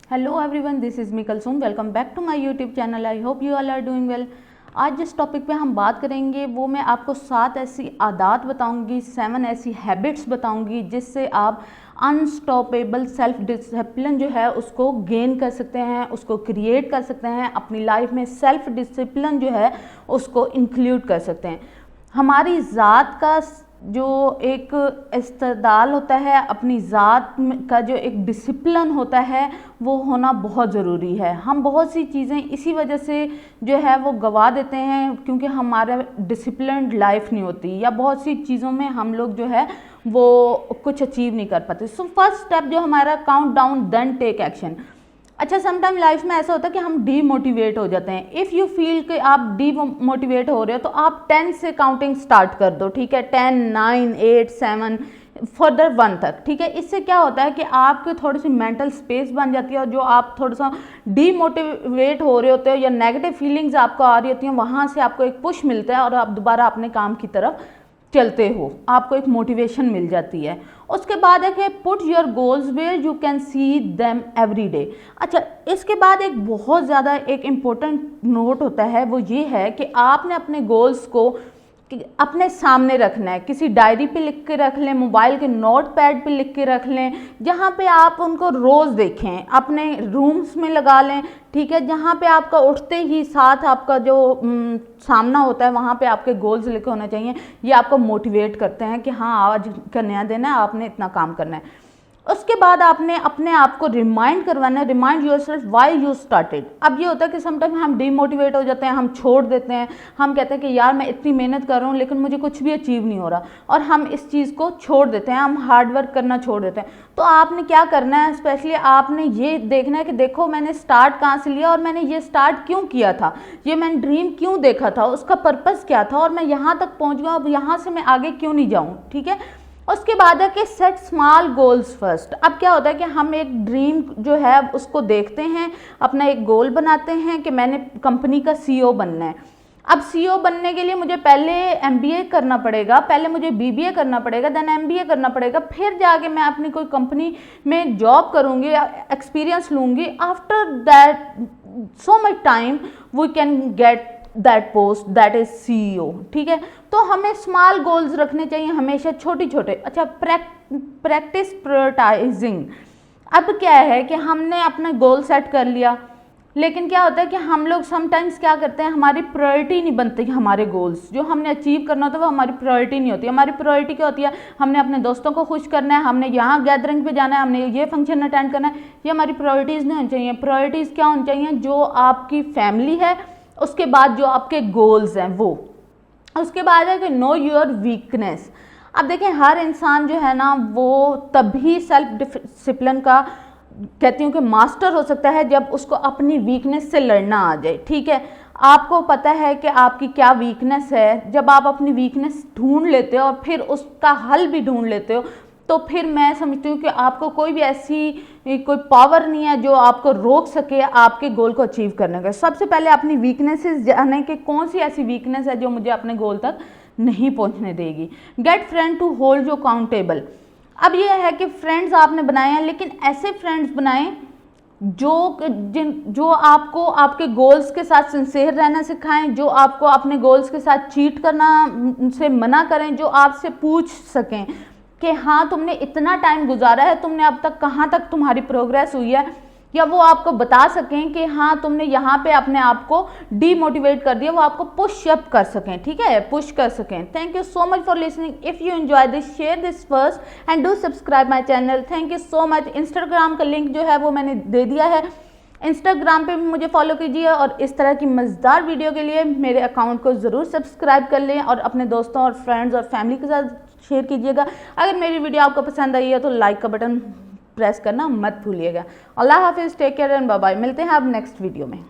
Hello everyone, this is me Kulsum. Welcome back to my YouTube channel. I hope you all are doing well. आज जिस topic पे हम बात करेंगे वो मैं आपको 7 ऐसी आदत बताऊंगी, 7 ऐसी हैबिट्स बताऊंगी जिससे आप अनस्टॉपेबल सेल्फ डिसिप्लिन जो है उसको गेन कर सकते हैं, उसको क्रिएट कर सकते हैं, अपनी लाइफ में सेल्फ डिसिप्लिन जो है उसको इंक्लूड कर सकते हैं। हमारी ज़ात का जो एक इस्तेदाल होता है, अपनी ज़ात का जो एक डिसिप्लिन होता है वो होना बहुत ज़रूरी है। हम बहुत सी चीज़ें इसी वजह से जो है वो गवा देते हैं क्योंकि हमारा डिसिप्लिन्ड लाइफ नहीं होती, या बहुत सी चीज़ों में हम लोग जो है वो कुछ अचीव नहीं कर पाते। सो फर्स्ट स्टेप जो हमारा, count down then take action. अच्छा, समटाइम लाइफ में ऐसा होता है कि हम डीमोटिवेट हो जाते हैं। इफ़ यू फील कि आप डीमोटिवेट हो रहे हो तो आप 10 से काउंटिंग स्टार्ट कर दो, ठीक है। 10, 9, 8, 7 फर्दर 1 तक, ठीक है। इससे क्या होता है कि आपकी थोड़ी सी मेंटल स्पेस बन जाती है और जो आप थोड़ा सा डीमोटिवेट हो रहे होते हो या नेगेटिव फीलिंग्स आपको आ रही होती हैं, वहाँ से आपको एक पुश मिलता है और आप दोबारा अपने काम की तरफ चलते हो, आपको एक मोटिवेशन मिल जाती है। उसके बाद है कि put your goals where you can see them every day. अच्छा, इसके बाद एक बहुत ज़्यादा एक इम्पोर्टेंट नोट होता है, वो ये है कि आपने अपने गोल्स को अपने सामने रखना है। किसी डायरी पे लिख के रख लें, मोबाइल के नोट पैड पे लिख के रख लें, जहाँ पे आप उनको रोज़ देखें, अपने रूम्स में लगा लें, ठीक है। जहाँ पे आपका उठते ही साथ आपका जो सामना होता है वहाँ पे आपके गोल्स लिखे होने चाहिए। ये आपको मोटिवेट करते हैं कि हाँ, आज का नया दिन है, आपने इतना काम करना है। उसके बाद आपने अपने आप को रिमाइंड करवाना है, remind yourself why you started. अब ये होता है कि समटाइम हम डीमोटिवेट हो जाते हैं, हम छोड़ देते हैं, हम कहते हैं कि यार मैं इतनी मेहनत कर रहा हूँ लेकिन मुझे कुछ भी अचीव नहीं हो रहा, और हम इस चीज़ को छोड़ देते हैं, हम हार्ड वर्क करना छोड़ देते हैं। तो आपने क्या करना है, स्पेशली आपने ये देखना है कि देखो मैंने स्टार्ट कहाँ से लिया और मैंने ये स्टार्ट क्यों किया था, ये मैंने ड्रीम क्यों देखा था, उसका पर्पज़ क्या था, और मैं यहाँ तक पहुँच गया, अब यहाँ से मैं आगे क्यों नहीं जाऊँ, ठीक है। उसके बाद है कि सेट स्मॉल गोल्स फर्स्ट। अब क्या होता है कि हम एक ड्रीम जो है उसको देखते हैं, अपना एक गोल बनाते हैं कि मैंने कंपनी का सीईओ बनना है। अब सीईओ बनने के लिए मुझे पहले एमबीए करना पड़ेगा, पहले मुझे बीबीए करना पड़ेगा, देन एमबीए करना पड़ेगा, फिर जाके मैं अपनी कोई कंपनी में जॉब करूँगी, एक्सपीरियंस लूँगी। After that so much time we can get that post, that is CEO, ठीक है। तो हमें स्मॉल गोल्स रखने चाहिए हमेशा, छोटे छोटे। अच्छा, प्रैक्टिस प्रायोरिटाइजिंग। अब क्या है कि हमने अपना गोल सेट कर लिया, लेकिन क्या होता है कि हम लोग समटाइम्स क्या करते हैं, हमारी प्रायोरिटी नहीं बनती। हमारे गोल्स जो हमने अचीव करना होता है वो हमारी प्रायोरिटी नहीं होती। हमारी प्रायोरिटी क्या होती है, हमने अपने दोस्तों को खुश करना है, हमने यहाँ गैदरिंग पे जाना है, हमने ये फंक्शन अटेंड करना है। ये हमारी प्रायोरिटीज़ नहीं होनी चाहिए। प्रायोरिटीज़ क्या होनी चाहिए, जो आपकी फैमिली है, उसके बाद जो आपके गोल्स हैं वो। उसके बाद है कि नो योर वीकनेस। अब देखें, हर इंसान जो है ना वो तभी सेल्फ डिसिप्लिन का कहती हूँ कि मास्टर हो सकता है जब उसको अपनी वीकनेस से लड़ना आ जाए, ठीक है। आपको पता है कि आपकी क्या वीकनेस है, जब आप अपनी वीकनेस ढूंढ लेते हो और फिर उसका हल भी ढूंढ लेते हो, तो फिर मैं समझती हूँ कि आपको कोई भी ऐसी कोई पावर नहीं है जो आपको रोक सके आपके गोल को अचीव करने का। सबसे पहले अपनी वीकनेसेस जाने कि कौन सी ऐसी वीकनेस है जो मुझे अपने गोल तक नहीं पहुँचने देगी। Get friend to hold you accountable. अब ये है कि फ्रेंड्स आपने बनाए हैं, लेकिन ऐसे फ्रेंड्स बनाएं जो आपको आपके गोल्स के साथ सिंसेयर रहना सिखाएं, जो आपको अपने गोल्स के साथ चीट करना से मना करें, जो आपसे पूछ सकें कि हाँ तुमने इतना टाइम गुजारा है, तुमने अब तक कहाँ तक तुम्हारी प्रोग्रेस हुई है, या वो आपको बता सकें कि हाँ तुमने यहाँ पे अपने आप को डीमोटिवेट कर दिया, वो आपको पुश अप कर सकें, ठीक है, पुश कर सकें। Thank you so much for listening. If you enjoy this, share this first and do subscribe my channel. Thank you so much. Instagram का लिंक जो है वो मैंने दे दिया है, इंस्टाग्राम पे भी मुझे फॉलो कीजिए, और इस तरह की मज़ेदार वीडियो के लिए मेरे अकाउंट को ज़रूर सब्सक्राइब कर लें और अपने दोस्तों और फ्रेंड्स और फैमिली के साथ शेयर कीजिएगा। अगर मेरी वीडियो आपको पसंद आई है तो लाइक का बटन प्रेस करना मत भूलिएगा। अल्लाह हाफिज़, take care and bye bye. मिलते हैं अब नेक्स्ट वीडियो में।